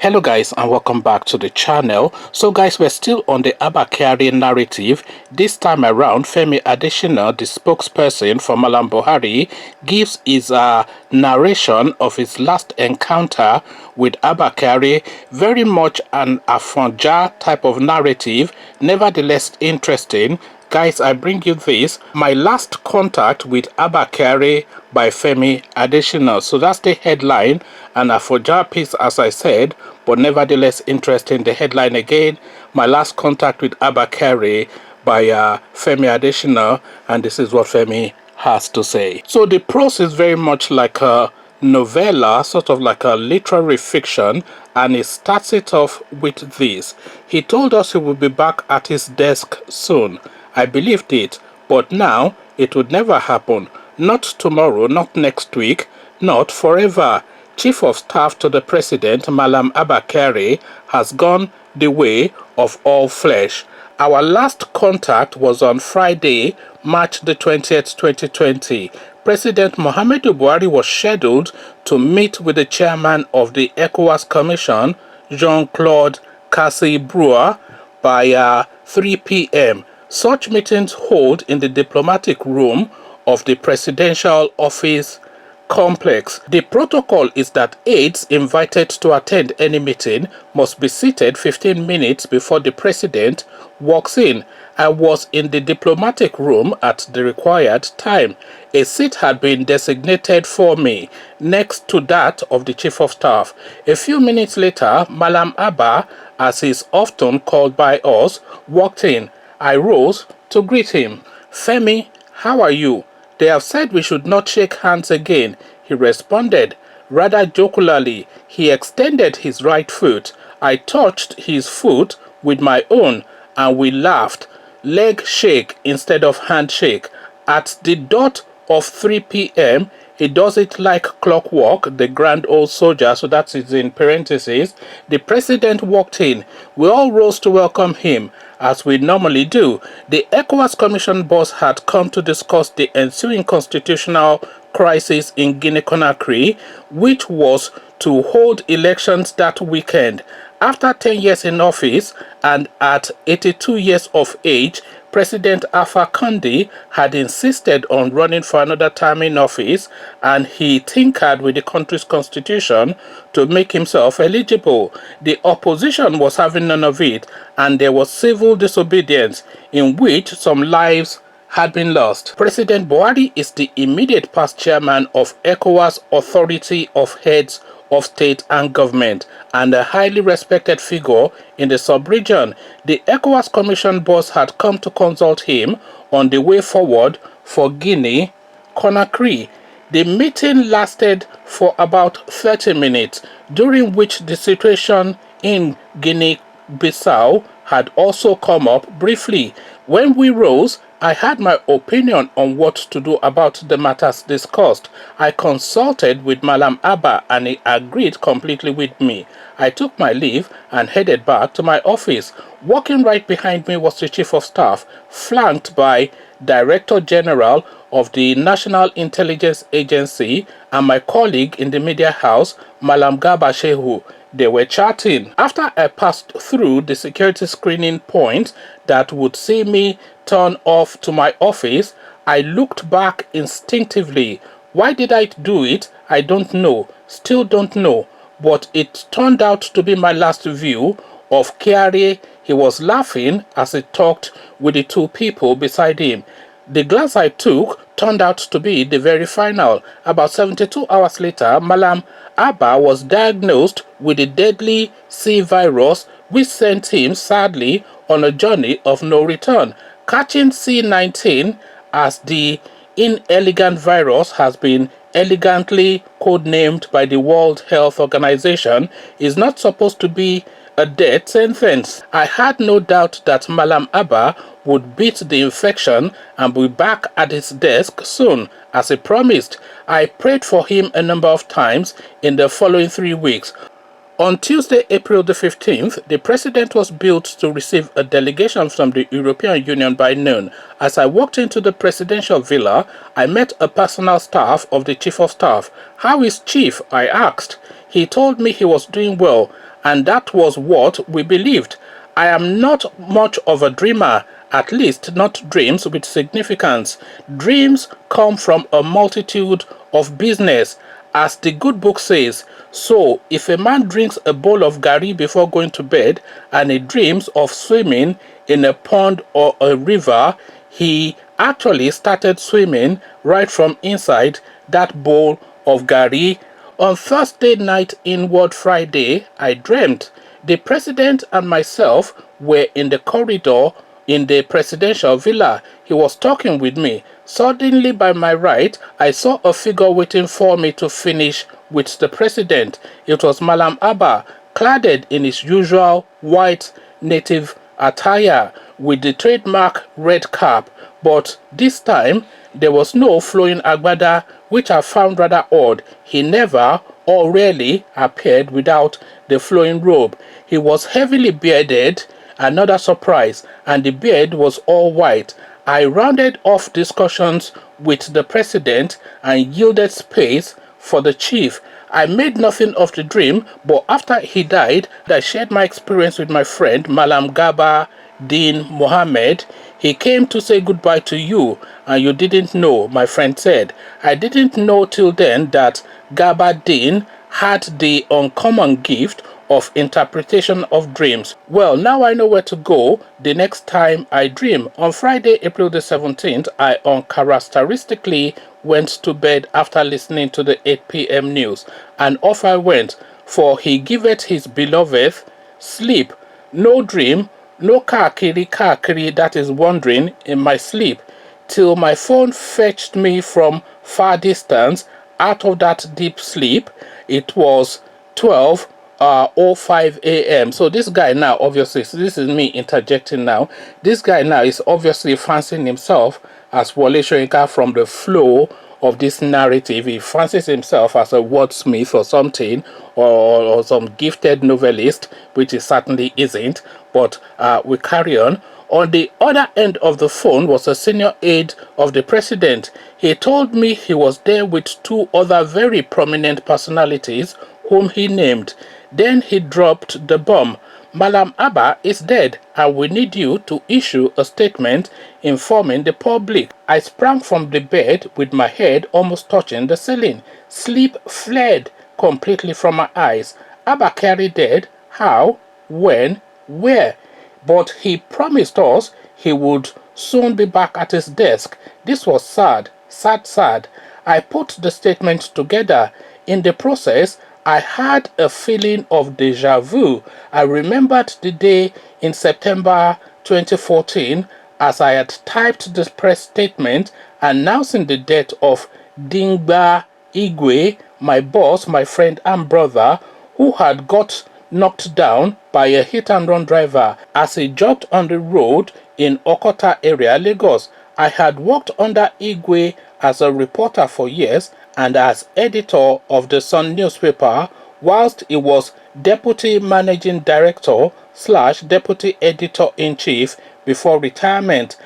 Hello guys and welcome back to the channel. So guys, we're still on the Abba Kyari narrative. This time around, Femi Adesina, the spokesperson for Malam Buhari, gives his narration of his last encounter with Abba Kyari. Very much an Afonja type of narrative, nevertheless interesting. Guys, I bring you this, my last contact with Abba Kyari by Femi Adesina. So that's the headline, and a Afonja piece, as I said, but nevertheless interesting. The headline again, my last contact with Abba Kyari by Femi Adesina, and this is what Femi has to say. So the prose is very much like a novella, sort of like a literary fiction, and he starts it off with this. He told us he would be back at his desk soon. I believed it, but now it would never happen. Not tomorrow, not next week, not forever. Chief of Staff to the President, Malam Abba Kyari, has gone the way of all flesh. Our last contact was on Friday, March the 20th, 2020. President Muhammadu Buhari was scheduled to meet with the chairman of the ECOWAS Commission, Jean-Claude Cassie-Brewer, by 3 p.m. Such meetings hold in the diplomatic room of the presidential office complex. The protocol is that aides invited to attend any meeting must be seated 15 minutes before the president walks in. I was in the diplomatic room at the required time. A seat had been designated for me next to that of the chief of staff. A few minutes later, Malam Abba, as is often called by us, walked in. I rose to greet him. "Femi, how are you? They have said we should not shake hands again," he responded. Rather jocularly, he extended his right foot. I touched his foot with my own, and we laughed. Leg shake instead of handshake. At the dot of 3 p.m., he does it like clockwork, the grand old soldier, so that is in parentheses. The president walked in. We all rose to welcome him, as we normally do. The ECOWAS Commission boss had come to discuss the ensuing constitutional crisis in Guinea-Conakry, which was to hold elections that weekend. After 10 years in office and at 82 years of age, President Alpha Conde had insisted on running for another term in office, and he tinkered with the country's constitution to make himself eligible. The opposition was having none of it, and there was civil disobedience in which some lives had been lost. President Buhari is the immediate past chairman of ECOWAS Authority of Heads of State and Government, and a highly respected figure in the sub-region. The ECOWAS Commission boss had come to consult him on the way forward for Guinea-Conakry. The meeting lasted for about 30 minutes, during which the situation in Guinea-Bissau had also come up briefly. When we rose, I had my opinion on what to do about the matters discussed. I consulted with Malam Abba and he agreed completely with me. I took my leave and headed back to my office. Walking right behind me was the chief of staff, flanked by Director General of the National Intelligence Agency and my colleague in the media house, Malam Garba Shehu. They were chatting. After I passed through the security screening point that would see me turn off to my office, I looked back instinctively. Why did I do it? I don't know. Still don't know. But it turned out to be my last view of Kyari. He was laughing as he talked with the two people beside him. The glass I took turned out to be the very final. About 72 hours later, Malam Abba was diagnosed with the deadly C virus, which sent him sadly on a journey of no return. Catching C-19, as the inelegant virus has been elegantly codenamed by the World Health Organization, is not supposed to be a death sentence. I had no doubt that Malam Abba would beat the infection and be back at his desk soon, as he promised. I prayed for him a number of times in the following 3 weeks. On Tuesday, April the 15th, the president was built to receive a delegation from the European Union by noon. As I walked into the presidential villa, I met a personal staff of the chief of staff. "How is Chief?" I asked. He told me he was doing well and that was what we believed. I am not much of a dreamer, at least not dreams with significance. Dreams come from a multitude of business, as the good book says. So, if a man drinks a bowl of gari before going to bed and he dreams of swimming in a pond or a river, he actually started swimming right from inside that bowl of gari. On Thursday night inward Friday, I dreamt the president and myself were in the corridor in the presidential villa. He was talking with me. Suddenly, by my right, I saw a figure waiting for me to finish with the president. It was Malam Abba, cladded in his usual white native attire with the trademark red cap, but this time there was no flowing agbada, which I found rather odd. He never or rarely appeared without the flowing robe. He was heavily bearded, another surprise, and the beard was all white. I rounded off discussions with the president and yielded space for the chief. I made nothing of the dream, but after he died, I shared my experience with my friend Malam Gaba Din Mohammed. He came to say goodbye to you, and you didn't know, my friend said. I didn't know till then that Gaba Din had the uncommon gift of interpretation of dreams. Well, now I know where to go the next time I dream. On Friday, April the 17th, I uncharacteristically went to bed after listening to the 8 p.m. news, and off I went, for he giveth his beloved sleep. No dream, no kakiri, that is wandering in my sleep, till my phone fetched me from far distance out of that deep sleep. It was 12:05 a.m. So this guy now, obviously, so this is me interjecting now. This guy now is obviously fancying himself as Wole Soyinka from the flow of this narrative. He fancies himself as a wordsmith or something, or some gifted novelist, which he certainly isn't. But we carry on. On the other end of the phone was a senior aide of the president. He told me he was there with two other very prominent personalities whom he named. Then he dropped the bomb. Malam Abba is dead, and we need you to issue a statement informing the public. I sprang from the bed with my head almost touching the ceiling. Sleep fled completely from my eyes. Abba Kyari dead? How? When? Where? But he promised us he would soon be back at his desk. This was sad, sad. I put the statement together. In the process, I had a feeling of deja vu. I remembered the day in September 2014 as I had typed the press statement announcing the death of Dingba Igwe, my boss, my friend and brother, who had got knocked down by a hit-and-run driver as he jogged on the road in Okota area, Lagos. I had worked under Igwe as a reporter for years and as editor of the Sun newspaper, whilst he was deputy managing director / deputy editor-in-chief before retirement.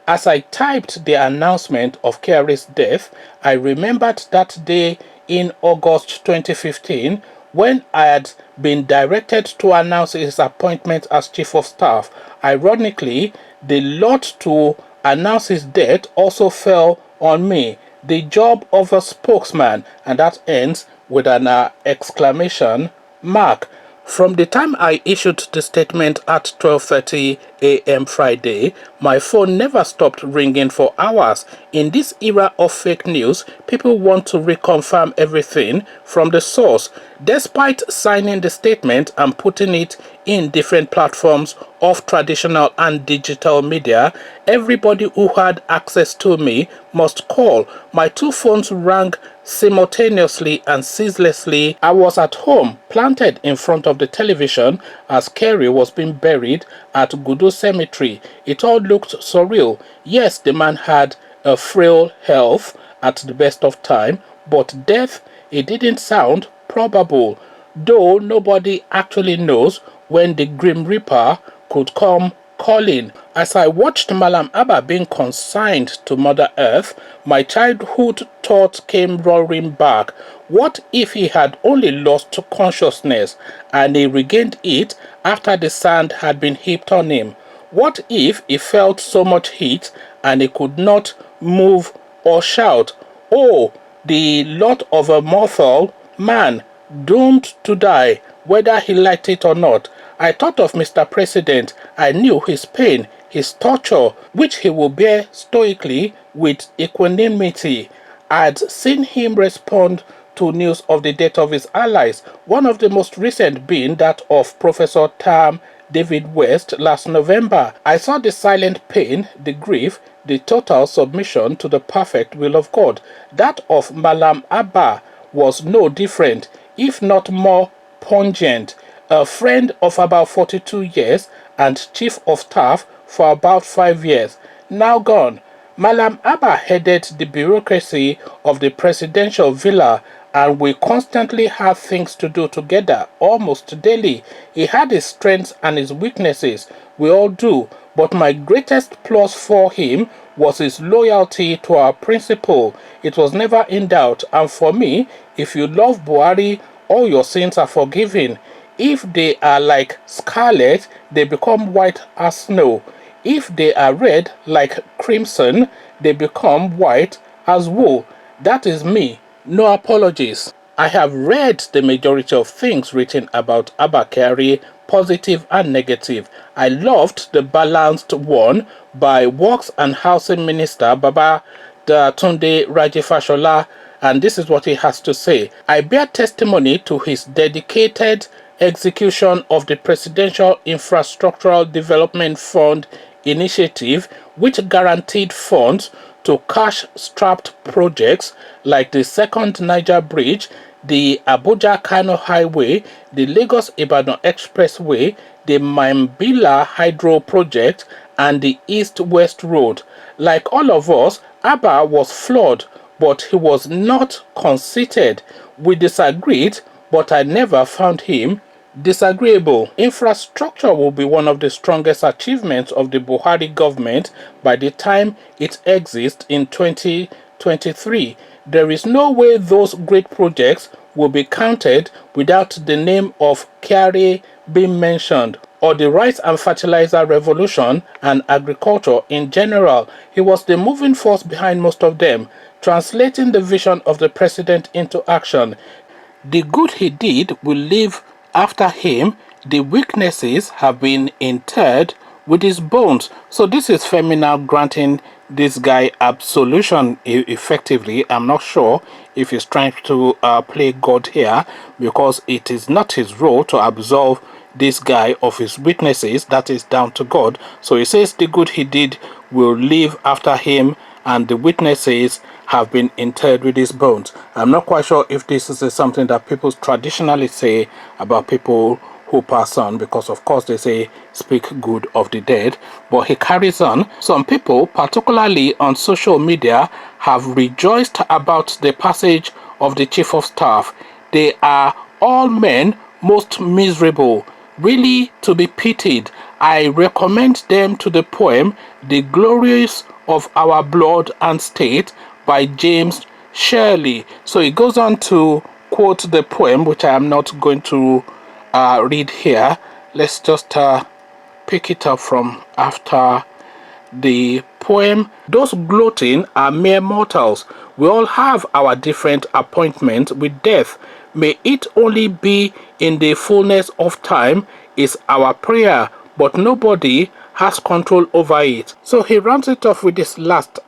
As I typed the announcement of Kyari's death, I remembered that day in August 2015 when I had been directed to announce his appointment as chief of staff. Ironically, the lot to announce his death also fell on me, the job of a spokesman, and that ends with an exclamation mark. From the time I issued the statement at 12:30 a.m. Friday, my phone never stopped ringing for hours. In this era of fake news, people want to reconfirm everything from the source. Despite signing the statement and putting it in different platforms of traditional and digital media, everybody who had access to me must call. My two phones rang simultaneously and ceaselessly. I was at home, planted in front of the television as Kyari was being buried at Gudu Cemetery. It all looked surreal. Yes, the man had a frail health at the best of time, but death, it didn't sound probable, though nobody actually knows when the Grim Reaper could come calling. As I watched Malam Abba being consigned to Mother Earth, my childhood thoughts came roaring back. What if he had only lost consciousness and he regained it after the sand had been heaped on him? What if he felt so much heat and he could not move or shout? Oh, the lot of a mortal man doomed to die, whether he liked it or not. I thought of Mr. President. I knew his pain, his torture, which he will bear stoically with equanimity. I'd seen him respond to news of the death of his allies, one of the most recent being that of Professor Tam David West last November. I saw the silent pain, the grief, the total submission to the perfect will of God. That of Malam Abba was no different, if not more pungent. A friend of about 42 years and chief of staff for about 5 years. Now gone. Malam Abba headed the bureaucracy of the presidential villa, and we constantly had things to do together almost daily. He had his strengths and his weaknesses. We all do. But my greatest plus for him was his loyalty to our principle. It was never in doubt. And for me, if you love Buhari, all your sins are forgiven. If they are like scarlet, they become white as snow. If they are red like crimson, they become white as wool. That is me. No apologies. I have read the majority of things written about Abba Kyari, positive and negative. I loved the balanced one by Works and Housing Minister Baba Tunde Rajefashola, and this is what he has to say. I bear testimony to his dedicated execution of the Presidential Infrastructural Development Fund initiative, which guaranteed funds to cash-strapped projects like the Second Niger Bridge, the Abuja-Kano Highway, the Lagos-Ibadan Expressway, the Mambila Hydro Project, and the East-West Road. Like all of us, Abba was flawed, but he was not conceited. We disagreed, but I never found him disagreeable. Infrastructure will be one of the strongest achievements of the Buhari government by the time it exits in 2023. There is no way those great projects will be counted without the name of Kyari being mentioned, or the rice and fertilizer revolution and agriculture in general. He was the moving force behind most of them, translating the vision of the president into action. The good he did will live after him. The weaknesses have been interred with his bones. So this is Femi now granting this guy absolution effectively. I'm not sure if he's trying to play God here, because it is not his role to absolve this guy of his weaknesses. That is down to God. So he says the good he did will live after him, and the witnesses have been interred with his bones. I'm not quite sure if this is something that people traditionally say about people who pass on, because of course they say speak good of the dead, but he carries on. Some people, particularly on social media, have rejoiced about the passage of the chief of staff. They are all men most miserable, really to be pitied. I recommend them to the poem The Glories of Our Blood and State by James Shirley. So he goes on to quote the poem, which I am not going to read here. Let's just pick it up from after the poem. Those gloating are mere mortals. We all have our different appointments with death. May it only be in the fullness of time is our prayer, but nobody has control over it. So he rounds it off with this last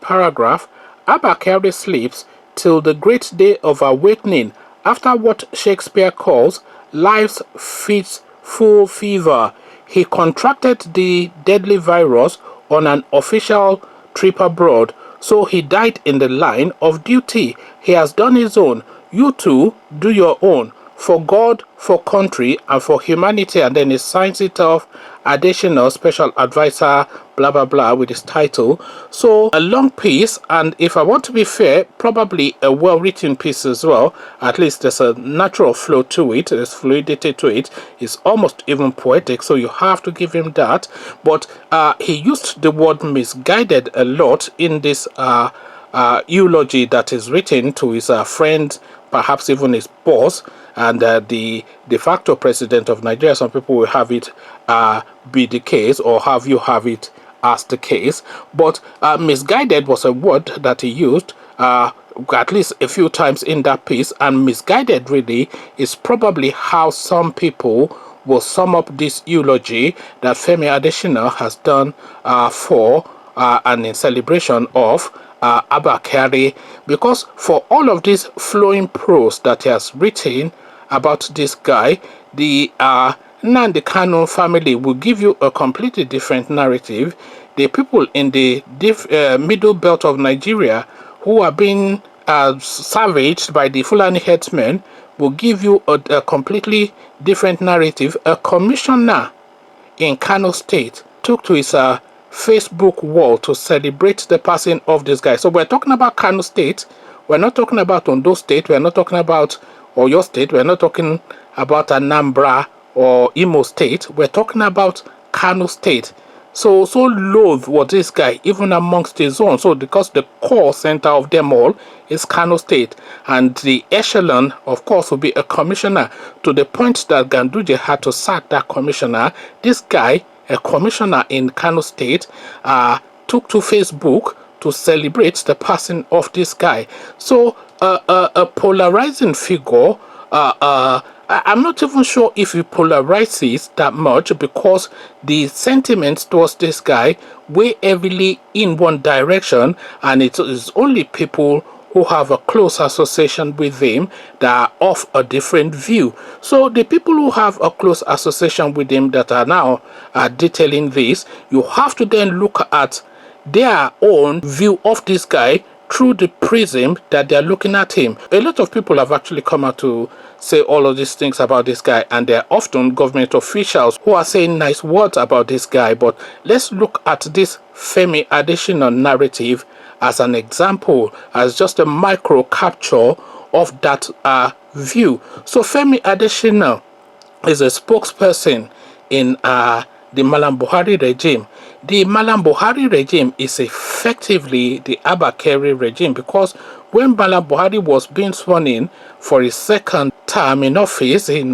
paragraph. Abba Kyari sleeps till the great day of awakening, after what Shakespeare calls life's fitful fever. He contracted the deadly virus on an official trip abroad, so he died in the line of duty. He has done his own. You too, do your own. for God, for country, and for humanity, and then he signs it off, additional special advisor, blah blah blah, with his title. So a long piece, and if I want to be fair, probably a well-written piece as well. At least there's a natural flow to it, there's fluidity to it. It's almost even poetic, so you have to give him that. But he used the word misguided a lot in this eulogy that is written to his friend, perhaps even his boss, and the de facto president of Nigeria. Some people will have it be the case, or have it as the case. But misguided was a word that he used at least a few times in that piece, and misguided really is probably how some people will sum up this eulogy that Femi Adesina has done for and in celebration of Abba Kyari, because for all of this flowing prose that he has written about this guy, the Nnamdi Kanu family will give you a completely different narrative. The people in the middle belt of Nigeria who are being savaged by the Fulani headsmen will give you a completely different narrative. A commissioner in Kano State took to his Facebook wall to celebrate the passing of this guy. So we're talking about Kano State. We're not talking about Ondo State. We're not talking about Oyo State. We're not talking about Anambra or Imo State. We're talking about Kano State. So loath was this guy, even amongst his own. So because the core center of them all is Kano State, and the echelon, of course, will be a commissioner, to the point that Ganduje had to sack that commissioner. This guy, a commissioner in Kano State, took to Facebook to celebrate the passing of this guy. So a polarizing figure. I'm not even sure if he polarizes that much, because the sentiments towards this guy weigh heavily in one direction, and it is only people who have a close association with him that are of a different view. So the people who have a close association with him that are now detailing this, you have to then look at their own view of this guy through the prism that they're looking at him. A lot of people have actually come out to say all of these things about this guy, and they're often government officials who are saying nice words about this guy. But let's look at this Femi Adesina narrative as an example, as just a micro capture of that view. So Femi Adesina is a spokesperson in the Malam Buhari regime. The Malam Buhari regime is effectively the Abba Kyari regime, because when Malam Buhari was being sworn in for his second term in office in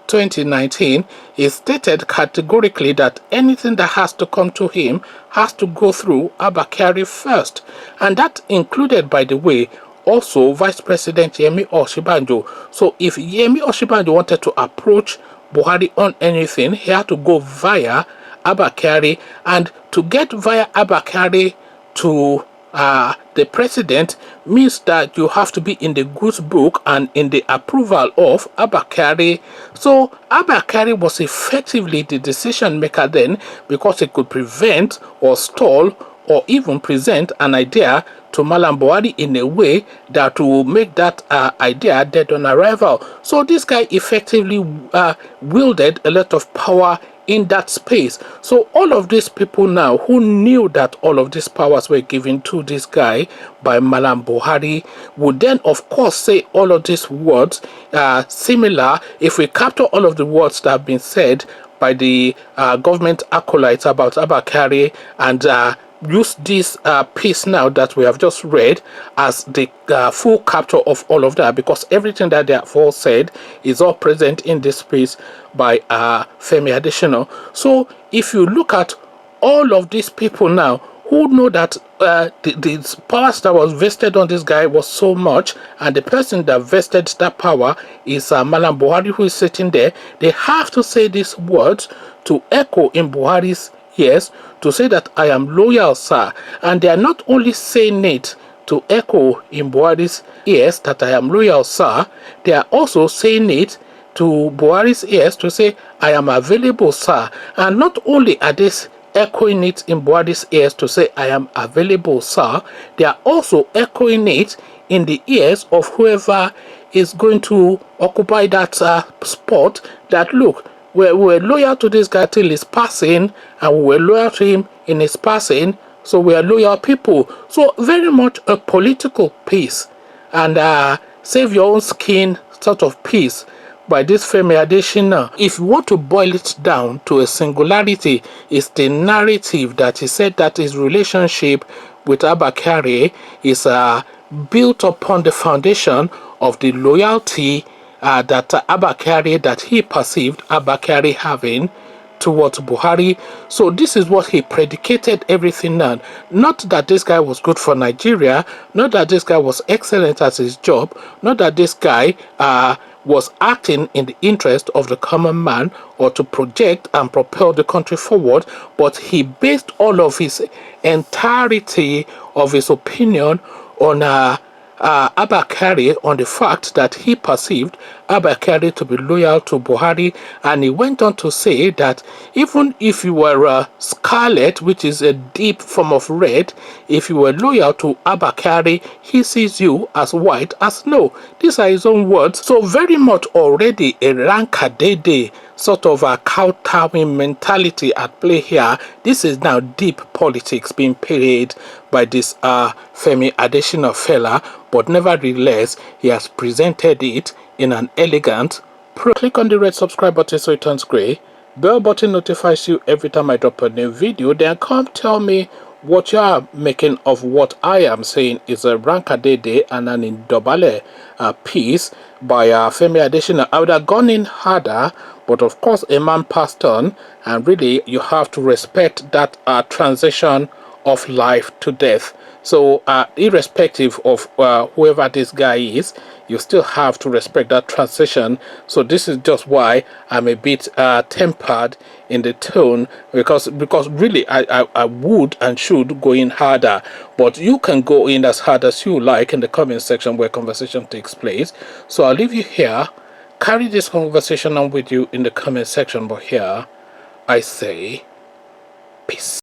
2019, he stated categorically that anything that has to come to him has to go through Abba Kyari first. And that included, by the way, also Vice President Yemi Osinbajo. So if Yemi Osinbajo wanted to approach Buhari on anything, he had to go via Abba Kyari, and to get via Abba Kyari to the president means that you have to be in the goods book and in the approval of Abba Kyari. So Abba Kyari was effectively the decision maker then, because it could prevent or stall or even present an idea to Malam Buhari in a way that will make that idea dead on arrival. So this guy effectively wielded a lot of power in that space. So all of these people now who knew that all of these powers were given to this guy by Malam Buhari would then of course say all of these words similar. If we capture all of the words that have been said by the government acolytes about Abba Kyari, and use this piece now that we have just read as the full capture of all of that, because everything that they have all said is all present in this piece by Femi Adesina. So if you look at all of these people now who know that the powers that was vested on this guy was so much, and the person that vested that power is Malam Buhari, who is sitting there, they have to say these words to echo in Buhari's ears, to say that I am loyal, sir. And they are not only saying it to echo in Buhari's ears that I am loyal, sir, they are also saying it to Buhari's ears to say I am available, sir. And not only are they echoing it in Buhari's ears to say I am available, sir, they are also echoing it in the ears of whoever is going to occupy that spot, that look, we're loyal to this guy till his passing, and we were loyal to him in his passing, so we are loyal people. So very much a political piece, and save your own skin sort of piece by this Femi Adesina. If you want to boil it down to a singularity, it's the narrative that he said that his relationship with Abba Kyari is built upon the foundation of the loyalty that Abba Kyari, that he perceived Abba Kyari having towards Buhari. So this is what he predicated everything on. Not that this guy was good for Nigeria, not that this guy was excellent at his job, not that this guy was acting in the interest of the common man or to project and propel the country forward, but he based all of his entirety of his opinion on Abba Kyari, on the fact that he perceived Abba Kyari to be loyal to Buhari, and he went on to say that even if you were scarlet, which is a deep form of red, if you were loyal to Abba Kyari, he sees you as white as snow. These are his own words. So very much already a rankadede sort of a kowtowing mentality at play here. This is now deep politics being played by this Femi Adesina fella, but nevertheless he has presented it in an elegant click on the red subscribe button so it turns gray. Bell button notifies you every time I drop a new video. Then come tell me what you are making of what I am saying is a rankadede and an indobale piece by Femi Adesina. I would have gone in harder, but of course a man passed on, and really you have to respect that transition of life to death. So irrespective of whoever this guy is, you still have to respect that transition. So this is just why I'm a bit tempered in the tone, because really I would and should go in harder, but you can go in as hard as you like in the comment section where conversation takes place. So I'll leave you here, carry this conversation on with you in the comment section, but here I say peace.